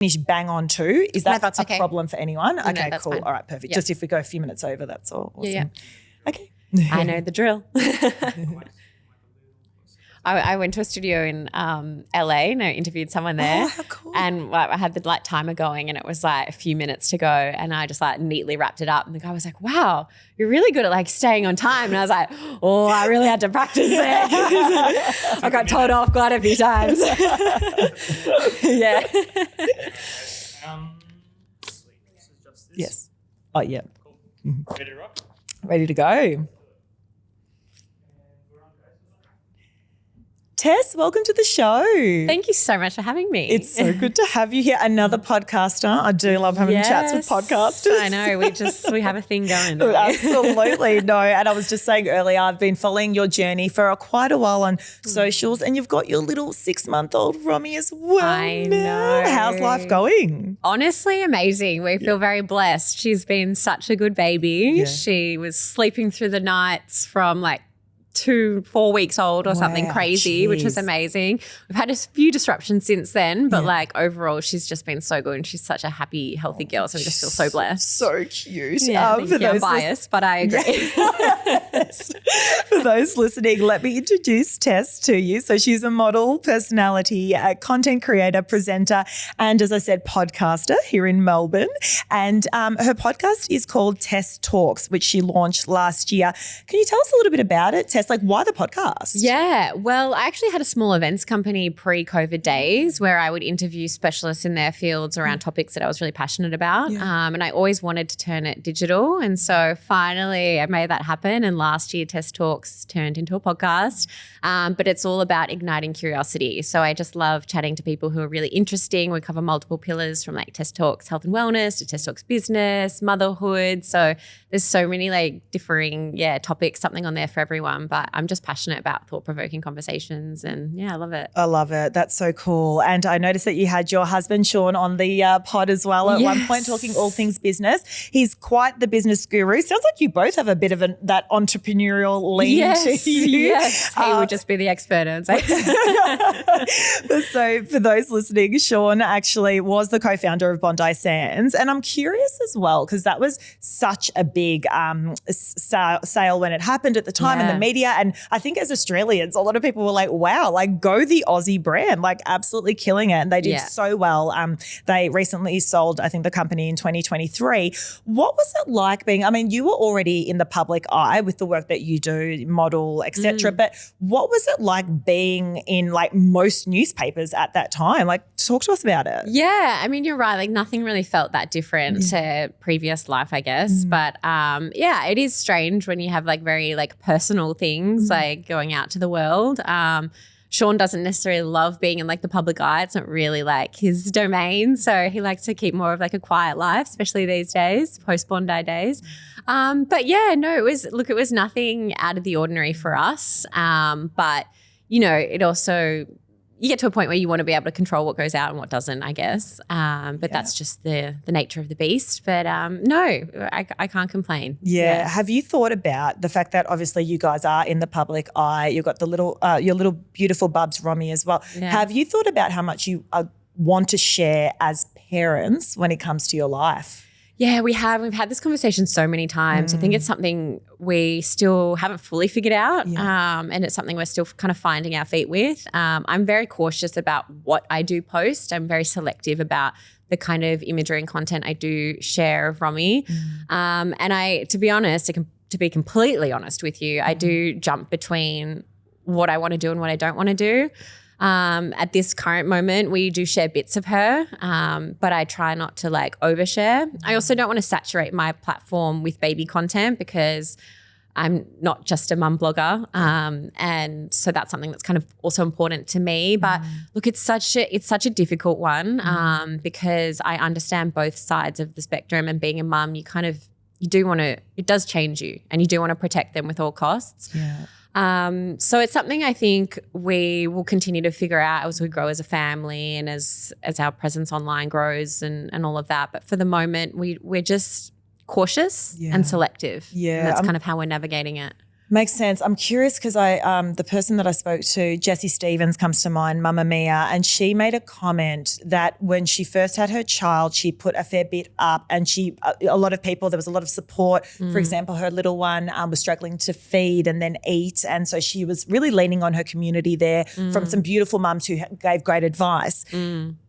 finish bang on too? Is that that's a okay. problem for anyone? No, Okay, that's cool. fine. All right, perfect. Yep. Just if we go a few minutes over, that's all. Awesome. Yeah. Okay. I know the drill. I went to a studio in LA and I interviewed someone there. Oh, how cool. And I had the timer going and it was like a few minutes to go and I just neatly wrapped it up and the guy was like, wow, you're really good at staying on time. And I was like, oh, I really had to practice it. I got told off quite a few times. Yeah. Yes. Oh, yeah. Ready to rock? Ready to go. Tess, welcome to the show. Thank you so much for having me. It's so good to have you here. Another podcaster. I do love having chats with podcasters. I know. We have a thing going. Absolutely. No. And I was just saying earlier, I've been following your journey for quite a while on socials and you've got your little 6-month-old Romy as well. I know. How's life going? Honestly, amazing. We feel very blessed. She's been such a good baby. Yeah. She was sleeping through the nights from 4 weeks old or something Wow, crazy, which was jeez. amazing. We've had a few disruptions since then, but overall she's just been so good and she's such a happy, healthy girl. So we just feel so blessed. So cute. Yeah, thank you. I'm biased, but I agree. Yes. For those listening, let me introduce Tess to you. So she's a model, personality, a content creator, presenter, and as I said, podcaster here in Melbourne. And her podcast is called Tess Talks, which she launched last year. Can you tell us a little bit about it, Tess? Why the podcast? Yeah, well, I actually had a small events company pre-COVID days where I would interview specialists in their fields around topics that I was really passionate about. And I always wanted to turn it digital. And so finally I made that happen. And last year Tess Talks turned into a podcast. But it's all about igniting curiosity. So I just love chatting to people who are really interesting. We cover multiple pillars from Tess Talks health and wellness to Tess Talks business, motherhood. So there's so many differing topics, something on there for everyone. But I'm just passionate about thought-provoking conversations and I love it. I love it. That's so cool. And I noticed that you had your husband, Sean, on the pod as well at one point talking all things business. He's quite the business guru. Sounds like you both have a bit of that entrepreneurial lean to you. Yes, he would just be the expert, I'd say. So for those listening, Sean actually was the co-founder of Bondi Sands. And I'm curious as well, because that was such a big sale when it happened at the time in the media. And I think as Australians, a lot of people were like, wow, go the Aussie brand, absolutely killing it. And they did so well. They recently sold, I think, the company in 2023. What was it like being, you were already in the public eye with the work that you do, model, etc. But what was it like being in most newspapers at that time? Talk to us about it. Yeah, you're right. Nothing really felt that different to previous life, I guess. But it is strange when you have very personal things going out to the world. Sean doesn't necessarily love being in the public eye. It's not really his domain. So he likes to keep more of a quiet life, especially these days, post-Bondi days. But it was nothing out of the ordinary for us. But it also, you get to a point where you want to be able to control what goes out and what doesn't, I guess. But that's just the nature of the beast. But no, I can't complain. Yeah. Have you thought about the fact that obviously you guys are in the public eye? You've got the your little beautiful bubs, Romy, as well. Yeah. Have you thought about how much you want to share as parents when it comes to your life? Yeah, we have. We've had this conversation so many times. I think it's something we still haven't fully figured out, and it's something we're still kind of finding our feet with. I'm very cautious about what I do post. I'm very selective about the kind of imagery and content I do share of Romy. And to be honest, to be completely honest with you, I do jump between what I want to do and what I don't want to do. At this current moment, we do share bits of her, but I try not to overshare. I also don't want to saturate my platform with baby content because I'm not just a mum blogger. And so that's something that's kind of also important to me. But look, it's such a difficult one because I understand both sides of the spectrum, and being a mum, you do want to, it does change you and you do want to protect them with all costs. Yeah. So it's something I think we will continue to figure out as we grow as a family and as our presence online grows and all of that. But for the moment, we're just cautious and selective. Yeah. And that's kind of how we're navigating it. Makes sense. I'm curious because the person that I spoke to, Jessie Stevens, comes to mind, Mamma Mia, and she made a comment that when she first had her child, she put a fair bit up, and a lot of people, there was a lot of support. For example, her little one was struggling to feed and then eat, and so she was really leaning on her community there from some beautiful mums who gave great advice.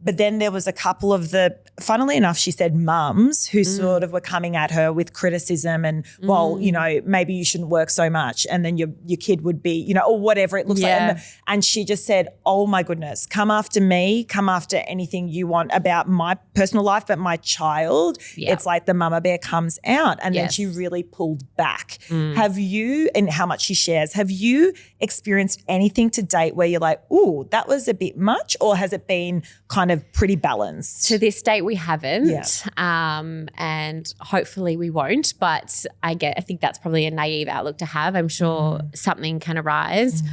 But then there was a couple of funnily enough, she said mums who sort of were coming at her with criticism and, well, you know, maybe you shouldn't work so much. And then your kid would be, you know, or whatever it looks like. And she just said, oh my goodness, come after me, come after anything you want about my personal life, but my child, it's like the mama bear comes out. And then she really pulled back. Have you, and how much she shares, have you experienced anything to date where you're like, ooh, that was a bit much, or has it been kind of pretty balanced? To this date, we haven't, and hopefully we won't. But I think that's probably a naive outlook to have. I'm sure something can arise.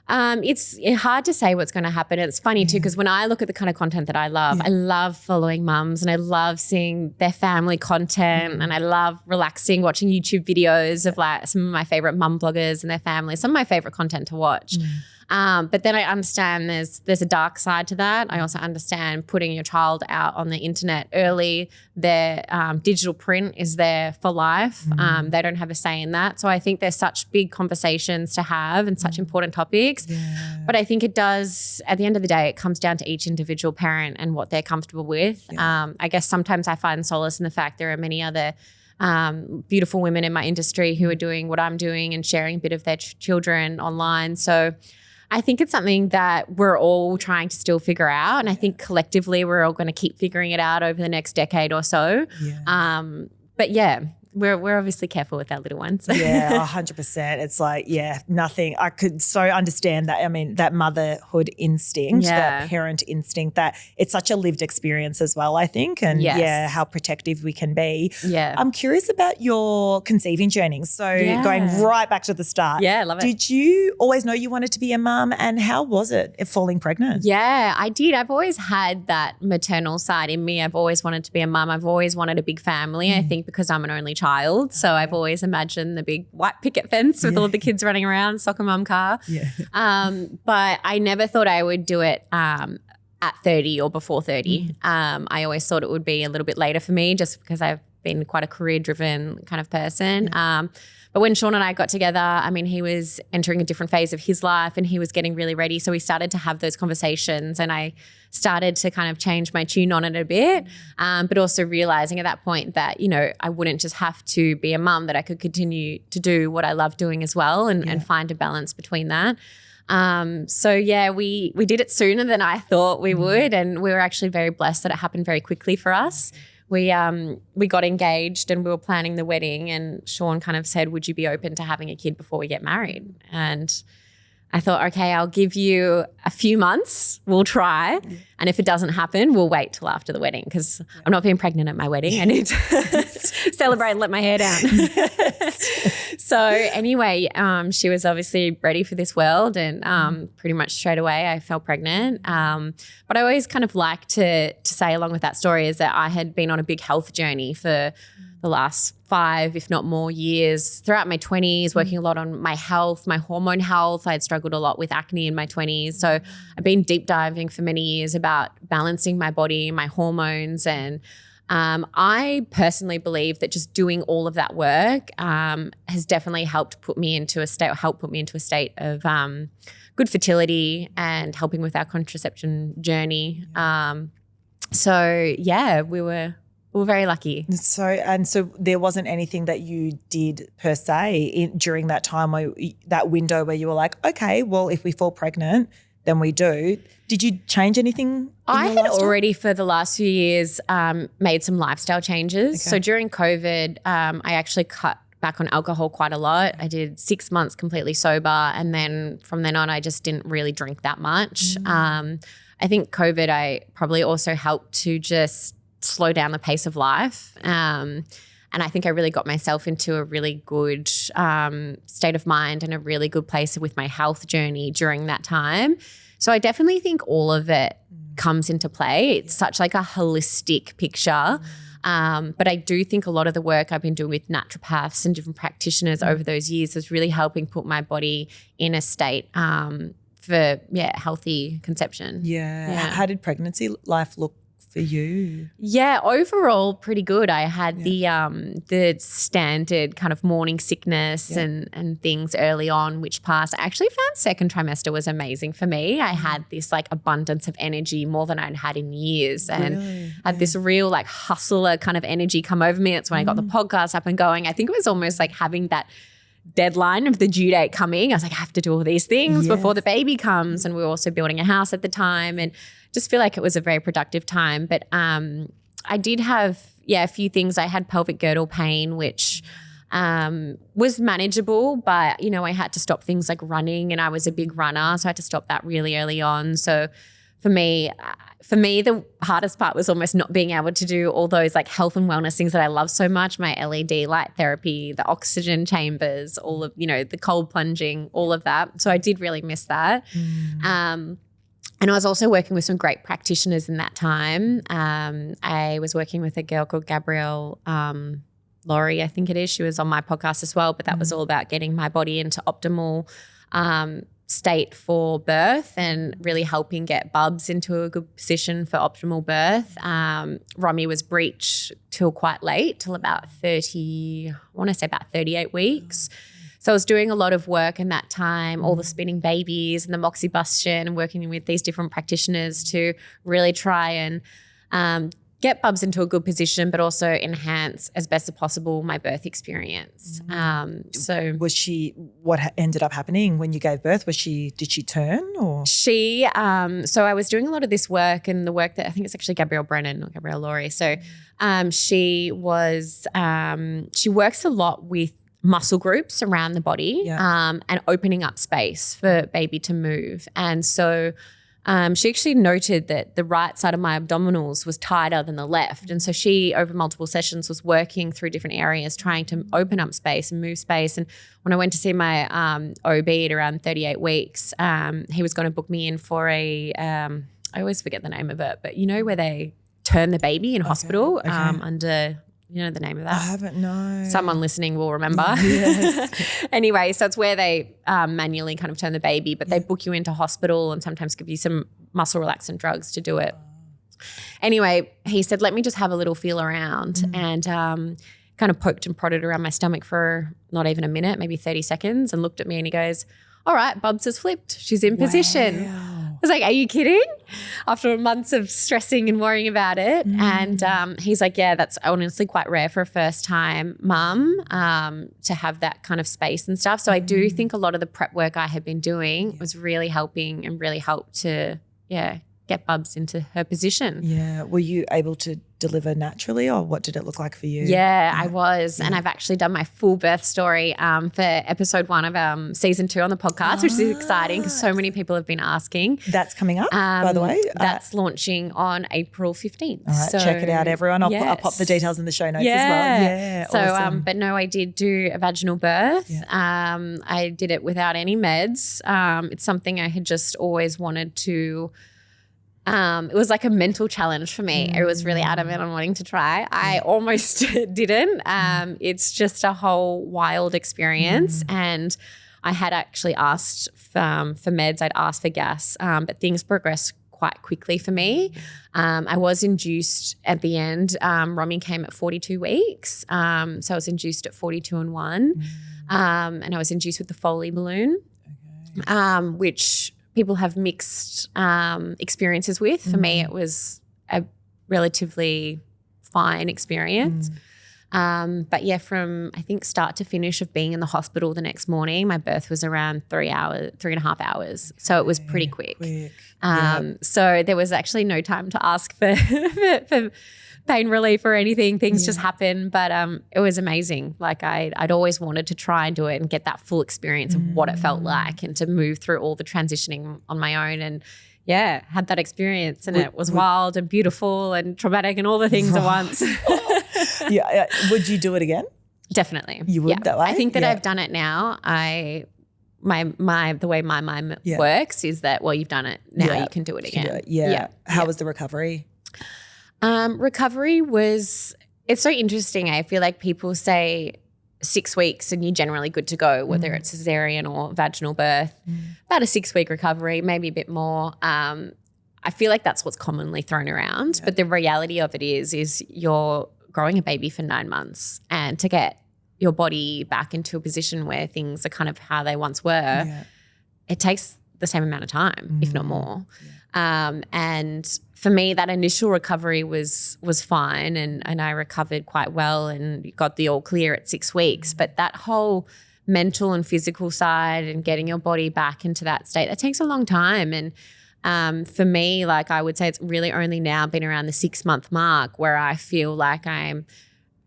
It's hard to say what's going to happen. It's funny too, because when I look at the kind of content that I love following mums, and I love seeing their family content, and I love relaxing, watching YouTube videos of like some of my favorite mum bloggers and their families, some of my favorite content to watch. But then I understand there's a dark side to that. I also understand putting your child out on the internet early. Their digital print is there for life. They don't have a say in that. So I think there's such big conversations to have and such important topics. But I think it does, at the end of the day, it comes down to each individual parent and what they're comfortable with. I guess sometimes I find solace in the fact there are many other beautiful women in my industry who are doing what I'm doing and sharing a bit of their children online. So I think it's something that we're all trying to still figure out. And I think collectively we're all going to keep figuring it out over the next decade or so. But yeah, we're obviously careful with our little ones. 100%. It's like, nothing. I could so understand that. I mean, that motherhood instinct, that parent instinct, that it's such a lived experience as well, I think. And how protective we can be. I'm curious about your conceiving journey. So going right back to the start. Love it. Did you always know you wanted to be a mum, and how was it falling pregnant? Yeah, I did. I've always had that maternal side in me. I've always wanted to be a mum. I've always wanted a big family. I think because I'm an only child. So I've always imagined the big white picket fence with all the kids running around, soccer mum car. But I never thought I would do it at 30 or before 30. I always thought it would be a little bit later for me, just because I've been quite a career-driven kind of person. But when Sean and I got together, I mean, he was entering a different phase of his life and he was getting really ready. So we started to have those conversations, and I started to kind of change my tune on it a bit, but also realizing at that point that, you know, I wouldn't just have to be a mum, that I could continue to do what I love doing as well, and find a balance between that. So we did it sooner than I thought we would, and we were actually very blessed that it happened very quickly for us. We got engaged and we were planning the wedding, and Sean kind of said, would you be open to having a kid before we get married? And I thought, okay, I'll give you a few months. We'll try. And if it doesn't happen, we'll wait till after the wedding, because I'm not being pregnant at my wedding. I need to celebrate and let my hair down. So anyway, she was obviously ready for this world, and pretty much straight away I fell pregnant. But I always kind of like to say along with that story is that I had been on a big health journey for the last 5, if not more years, throughout my 20s, working a lot on my health, my hormone health. I had struggled a lot with acne in my 20s. So I've been deep diving for many years about balancing my body, my hormones. And I personally believe that just doing all of that work has definitely helped put me into a state of good fertility and helping with our contraception journey. We were very lucky. So there wasn't anything that you did per se during that time, that window where you were like, okay, well, if we fall pregnant, then we do. Did you change anything? I had already for the last few years made some lifestyle changes. Okay. So during COVID, I actually cut back on alcohol quite a lot. I did 6 months completely sober, and then from then on I just didn't really drink that much. I think COVID, I probably also helped to just slow down the pace of life. And I think I really got myself into a really good state of mind and a really good place with my health journey during that time. So I definitely think all of it comes into play. It's such like a holistic picture. But I do think a lot of the work I've been doing with naturopaths and different practitioners over those years is really helping put my body in a state for healthy conception. Yeah. How did pregnancy life look for you? Yeah, overall pretty good. I had the standard kind of morning sickness and things early on, which passed. I actually found second trimester was amazing for me. I had this like abundance of energy, more than I'd had in years, and had this real like hustler kind of energy come over me. It's when I got the podcast up and going. I think it was almost like having that deadline of the due date coming. I was like, I have to do all these things before the baby comes. And we were also building a house at the time, and just feel like it was a very productive time. But I did have, a few things. I had pelvic girdle pain, which was manageable, but, I had to stop things like running, and I was a big runner. So I had to stop that really early on. So for me, the hardest part was almost not being able to do all those like health and wellness things that I love so much, my LED light therapy, the oxygen chambers, all of, the cold plunging, all of that. So I did really miss that. And I was also working with some great practitioners in that time. I was working with a girl called Gabrielle Laurie, I think it is. She was on my podcast as well, but that was all about getting my body into optimal state for birth and really helping get bubs into a good position for optimal birth. Romy was breech till quite late, till about 38 weeks. So I was doing a lot of work in that time, all the spinning babies and the moxibustion, and working with these different practitioners to really try and get bubs into a good position, but also enhance as best as possible my birth experience. So was she, what ended up happening when you gave birth? Did she turn or? She, so I was doing a lot of this work, and the work that I think it's actually Gabrielle Brennan or Gabrielle Laurie. So she works a lot with muscle groups around the body and opening up space for baby to move. And so she actually noted that the right side of my abdominals was tighter than the left. And so she, over multiple sessions, was working through different areas, trying to open up space and move space. And when I went to see my OB at around 38 weeks, he was going to book me in for I always forget the name of it, but where they turn the baby in hospital under... the name of that? I haven't, no. Someone listening will remember. Yes. Anyway, so it's where they manually kind of turn the baby, but they book you into hospital and sometimes give you some muscle relaxant drugs to do it. Anyway, he said, let me just have a little feel around, and kind of poked and prodded around my stomach for not even a minute, maybe 30 seconds, and looked at me and he goes, all right, Bubs has flipped. She's in position. I was like, are you kidding? After months of stressing and worrying about it. And he's like, yeah, that's honestly quite rare for a first-time mum to have that kind of space and stuff. So I do think a lot of the prep work I had been doing was really helping and really helped to, get Bubs into her position. Yeah. Were you able to deliver naturally, or what did it look like for you? Yeah, I was. And I've actually done my full birth story for episode 1 of season 2 on the podcast, which is exciting because so many people have been asking. That's coming up, by the way. That's launching on April 15th. All right, so, check it out, everyone. I'll pop the details in the show notes as well. Yeah, so, awesome. But no, I did do a vaginal birth. Yeah. I did it without any meds. It's something I had just always wanted to... it was like a mental challenge for me. I was really adamant on wanting to try. I almost didn't. It's just a whole wild experience. And I had actually asked for meds. I'd asked for gas, but things progressed quite quickly for me. I was induced at the end. Romy came at 42 weeks. So I was induced at 42 and 1. And I was induced with the Foley balloon, which... people have mixed experiences with. For me, it was a relatively fine experience. But yeah, from I think start to finish of being in the hospital the next morning, my birth was around 3.5 hours. So it was pretty quick. So there was actually no time to ask for pain relief or anything. Things just happened, but it was amazing. Like I'd always wanted to try and do it and get that full experience of what it felt like, and to move through all the transitioning on my own, and had that experience, and it was wild and beautiful and traumatic and all the things at once. Would you do it again? Definitely. You would that way? I think that I've done it now. The way my mind works is that, well, you've done it now, you can do it again. How was the recovery? Recovery was It's so interesting. I feel like people say 6 weeks and you're generally good to go, whether it's cesarean or vaginal birth. About a 6-week recovery, maybe a bit more. I feel like that's what's commonly thrown around. But the reality of it is you're growing a baby for 9 months, and to get your body back into a position where things are kind of how they once were, it takes the same amount of time, if not more. And for me, that initial recovery was fine, and I recovered quite well and got the all clear at 6 weeks. But that whole mental and physical side and getting your body back into that state, that takes a long time. And for me, like I would say it's really only now been around the 6-month mark where I feel like I'm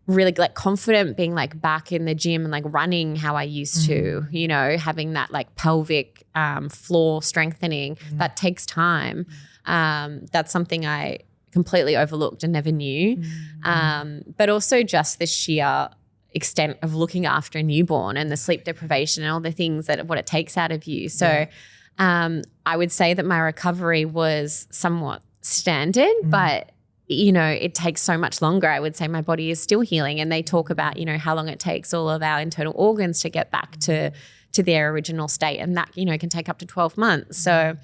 really like confident being like back in the gym and like running how I used to, you know, having that like pelvic floor strengthening. That takes time. That's something I completely overlooked and never knew. But also just the sheer extent of looking after a newborn and the sleep deprivation and all the things that what it takes out of you. So I would say that my recovery was somewhat standard, but you know, it takes so much longer. I would say my body is still healing, and they talk about, you know, how long it takes all of our internal organs to get back to their original state, and that, you know, can take up to 12 months. So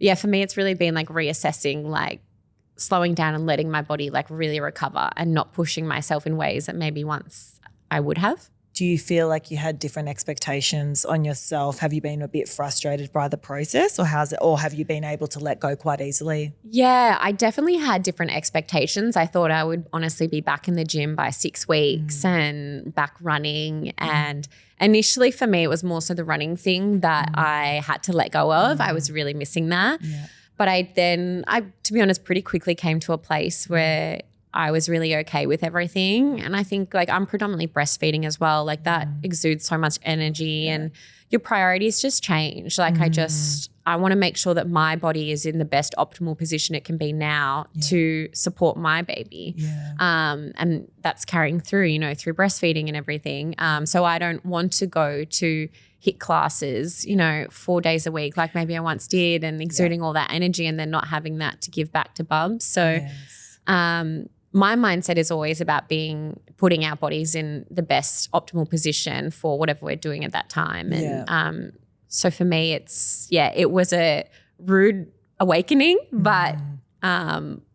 yeah, for me, it's really been like reassessing, like slowing down and letting my body like really recover and not pushing myself in ways that maybe once I would have. Do you feel like you had different expectations on yourself? Have you been a bit frustrated by the process, or have you been able to let go quite easily? Yeah, I definitely had different expectations. I thought I would honestly be back in the gym by 6 weeks and back running. And initially for me, it was more so the running thing that I had to let go of. I was really missing that. But I, to be honest, pretty quickly came to a place where I was really okay with everything. And I think like I'm predominantly breastfeeding as well. Like that exudes so much energy and your priorities just change. Like I want to make sure that my body is in the best optimal position it can be now to support my baby. And that's carrying through, you know, through breastfeeding and everything. So I don't want to go to HIIT classes, you know, 4 days a week like maybe I once did, and exuding all that energy and then not having that to give back to Bubs. So my mindset is always about putting our bodies in the best optimal position for whatever we're doing at that time. And so for me, it was a rude awakening, but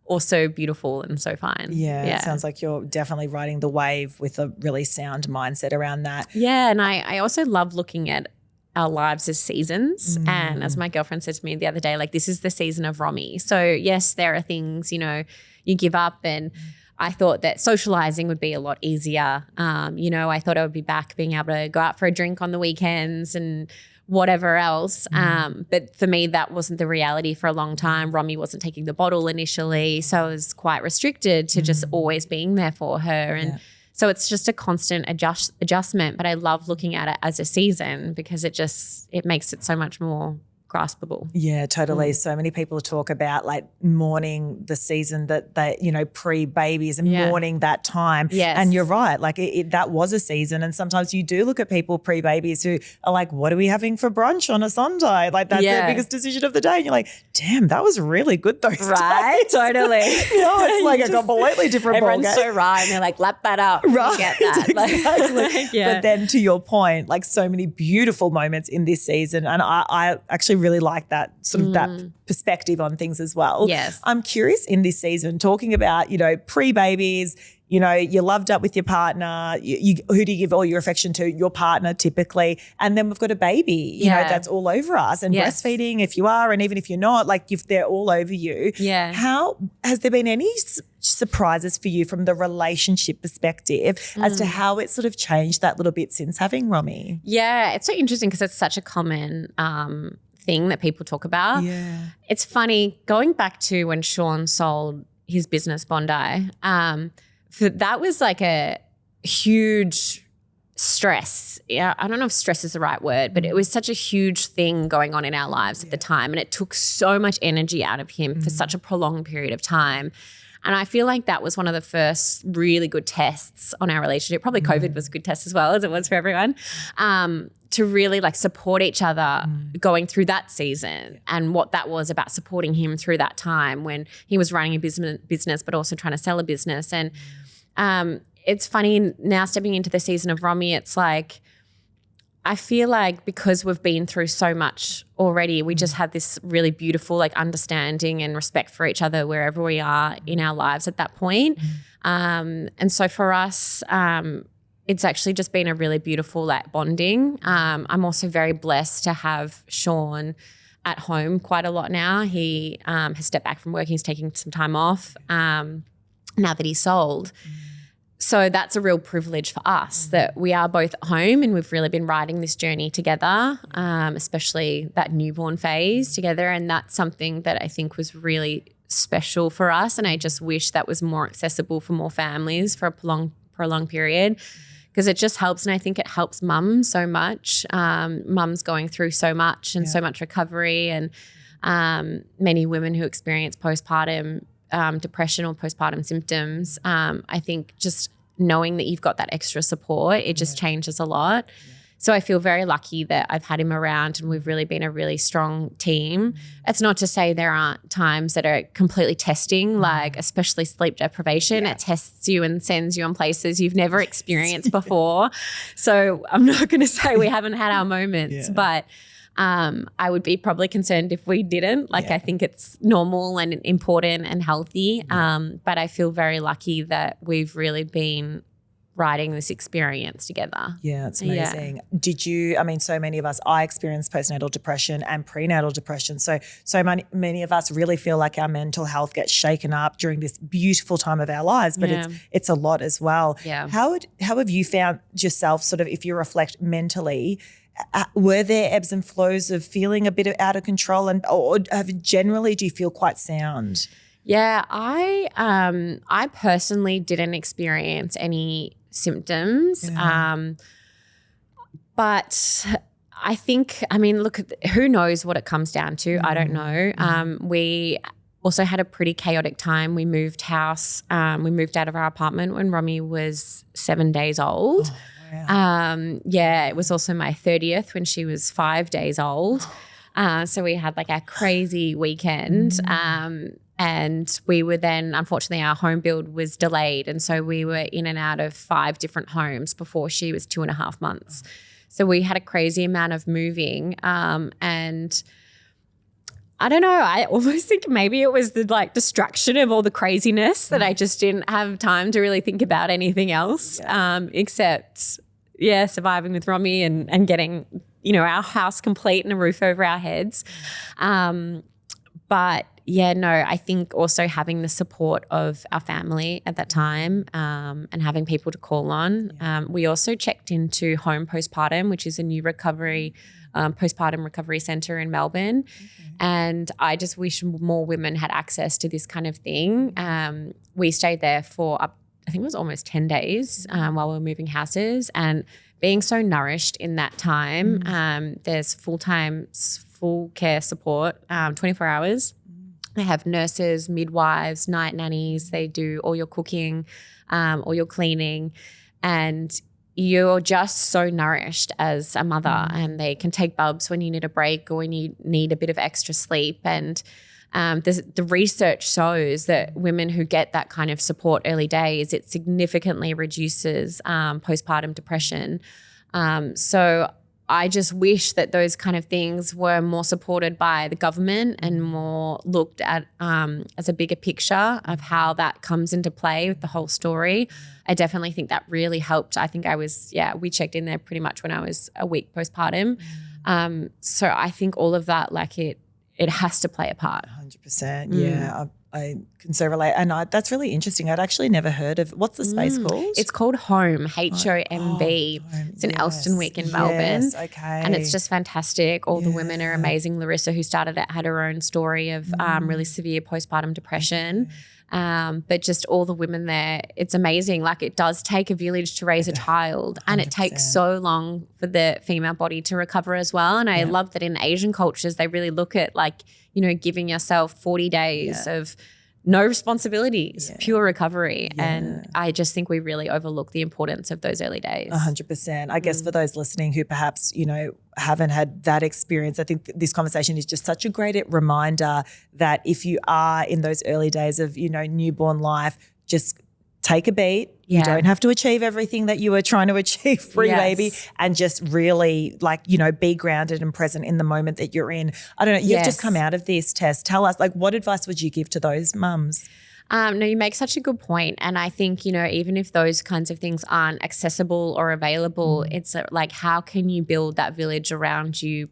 also beautiful and so fine. Yeah, it sounds like you're definitely riding the wave with a really sound mindset around that. Yeah, and I also love looking at our lives as seasons. And as my girlfriend said to me the other day, like this is the season of Romy. So yes, there are things, you know, you give up, and I thought that socializing would be a lot easier. You know, I thought I would be back being able to go out for a drink on the weekends and whatever else. But for me, that wasn't the reality for a long time. Romy wasn't taking the bottle initially, so I was quite restricted to just always being there for her. And so it's just a constant adjustment, but I love looking at it as a season because it makes it so much more graspable. Yeah, totally. So many people talk about like mourning the season that they, you know, pre-babies and mourning that time. Yes. And you're right. Like that was a season. And sometimes you do look at people pre-babies who are like, what are we having for brunch on a Sunday? Like that's their biggest decision of the day. And you're like, damn, that was really good those right? days. Totally. You know, it's like a completely different ballgame. Everyone's so right. And they're like, lap that up. Right. You get that. Exactly. But then to your point, like so many beautiful moments in this season. And I actually really like that sort of that perspective on things as well. Yes. I'm curious in this season, talking about, you know, pre-babies, you know, you're loved up with your partner. Who do you give all your affection to? Your partner typically. And then we've got a baby, you know, that's all over us. And breastfeeding, if you are, and even if you're not, like if they're all over you. Yeah. How has there been any surprises for you from the relationship perspective as to how it sort of changed that little bit since having Romy? Yeah, it's so interesting because it's such a common thing that people talk about. Yeah. It's funny, going back to when Sean sold his business Bondi, that was like a huge stress. Yeah, I don't know if stress is the right word, but it was such a huge thing going on in our lives at the time, and it took so much energy out of him for such a prolonged period of time. And I feel like that was one of the first really good tests on our relationship. Probably COVID was a good test as well, as it was for everyone, to really like support each other going through that season, and what that was about supporting him through that time when he was running a business but also trying to sell a business. And it's funny now stepping into the season of Romy, it's like, I feel like because we've been through so much already, we just have this really beautiful like understanding and respect for each other wherever we are in our lives at that point. And so for us, it's actually just been a really beautiful like bonding. I'm also very blessed to have Sean at home quite a lot now. He has stepped back from work. He's taking some time off now that he's sold. So that's a real privilege for us that we are both at home and we've really been riding this journey together, especially that newborn phase together. And that's something that I think was really special for us. And I just wish that was more accessible for more families for a prolonged period, because it just helps. And I think it helps mums so much. Mums going through so much and so much recovery, and many women who experience postpartum depression or postpartum symptoms. I think just knowing that you've got that extra support, it just changes a lot. So I feel very lucky that I've had him around and we've really been a really strong team. It's not to say there aren't times that are completely testing, like especially sleep deprivation. It tests you and sends you on places you've never experienced before. So I'm not going to say we haven't had our moments, but I would be probably concerned if we didn't. Like I think it's normal and important and healthy. But I feel very lucky that we've really been riding this experience together. Yeah, it's amazing. Did you, I mean, so many of us, I experienced postnatal depression and prenatal depression. So many of us really feel like our mental health gets shaken up during this beautiful time of our lives, but it's a lot as well. Yeah. How have you found yourself sort of, if you reflect mentally, were there ebbs and flows of feeling a bit out of control, or generally do you feel quite sound? Yeah, I personally didn't experience any symptoms, but I think, I mean, look, who knows what it comes down to? I don't know. We also had a pretty chaotic time. We moved house. We moved out of our apartment when Romy was 7 days old. Oh, wow. It was also my 30th when she was 5 days old. So we had like a crazy weekend. And we were then, unfortunately, our home build was delayed. And so we were in and out of 5 different homes before she was 2.5 months. So we had a crazy amount of moving. And I don't know, I almost think maybe it was the like distraction of all the craziness that I just didn't have time to really think about anything else except, surviving with Romy and getting, our house complete and a roof over our heads. But I think also having the support of our family at that time and having people to call on. We also checked into Home Postpartum, which is a new postpartum recovery centre in Melbourne. And I just wish more women had access to this kind of thing. We stayed there for I think it was almost 10 days while we were moving houses, and being so nourished in that time. There's full care support, 24 hours. They have nurses, midwives, night nannies. They do all your cooking, all your cleaning, and you're just so nourished as a mother. And they can take bubs when you need a break or when you need a bit of extra sleep. And the research shows that women who get that kind of support early days, it significantly reduces postpartum depression. So I just wish that those kind of things were more supported by the government and more looked at as a bigger picture of how that comes into play with the whole story. I definitely think that really helped. I think we checked in there pretty much when I was a week postpartum. So I think all of that, like it has to play a part. 100%. Yeah, I can so relate. And that's really interesting. I'd actually never heard of, what's the space called? It's called Home, HOMB. It's in Elstonwick in Melbourne. Yes, okay. And it's just fantastic. All the women are amazing. Larissa, who started it, had her own story of really severe postpartum depression. But just all the women there, it's amazing. Like, it does take a village to raise a child, 100%. And it takes so long for the female body to recover as well. And I love that in Asian cultures, they really look at giving yourself 40 days of no responsibilities, pure recovery. And I just think we really overlook the importance of those early days. 100%. I guess for those listening who perhaps, haven't had that experience, I think this conversation is just such a great reminder that if you are in those early days of, newborn life, just take a beat, You don't have to achieve everything that you were trying to achieve pre-baby, and just really be grounded and present in the moment that you're in. I don't know. You've just come out of this, Tess. Tell us, what advice would you give to those mums? No, you make such a good point. And I think, even if those kinds of things aren't accessible or available, it's how can you build that village around you?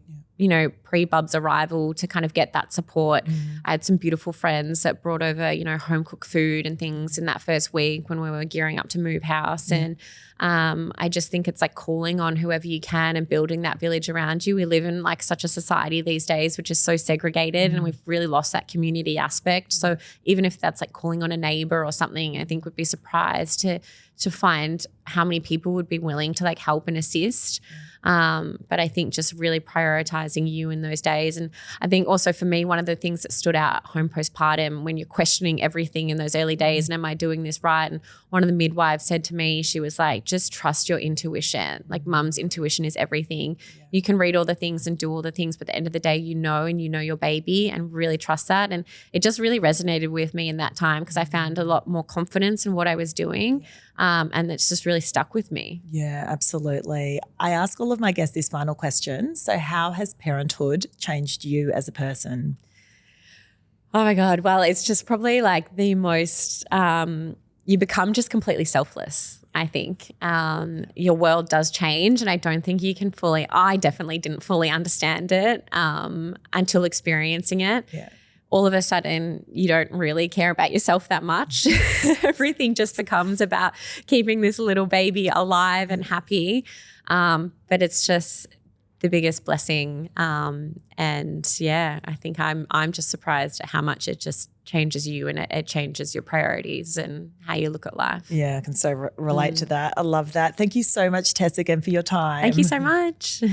Pre-Bub's arrival to kind of get that support. I had some beautiful friends that brought over, home cooked food and things in that first week when we were gearing up to move house. And I just think it's calling on whoever you can and building that village around you. We live in such a society these days, which is so segregated, and we've really lost that community aspect. So even if that's calling on a neighbor or something, I think we'd be surprised to find how many people would be willing to help and assist. But I think just really prioritizing you in those days. And I think also for me, one of the things that stood out at home postpartum, when you're questioning everything in those early days, and am I doing this right? And one of the midwives said to me, she was just trust your intuition. Mum's intuition is everything. Yeah. You can read all the things and do all the things, but at the end of the day, you know your baby, and really trust that. And it just really resonated with me in that time, because I found a lot more confidence in what I was doing. And it's just really stuck with me. Yeah, absolutely. I ask all of my guests this final question. So how has parenthood changed you as a person? Oh my God. Well, it's just probably the most, you become just completely selfless, I think. Your world does change, and I don't think you can I definitely didn't fully understand it until experiencing it. Yeah. All of a sudden, you don't really care about yourself that much. Everything just becomes about keeping this little baby alive and happy. But it's just the biggest blessing. And yeah, I think I'm just surprised at how much it just changes you, and it changes your priorities and how you look at life. Yeah, I can so relate to that. I love that. Thank you so much, Tess, again for your time. Thank you so much.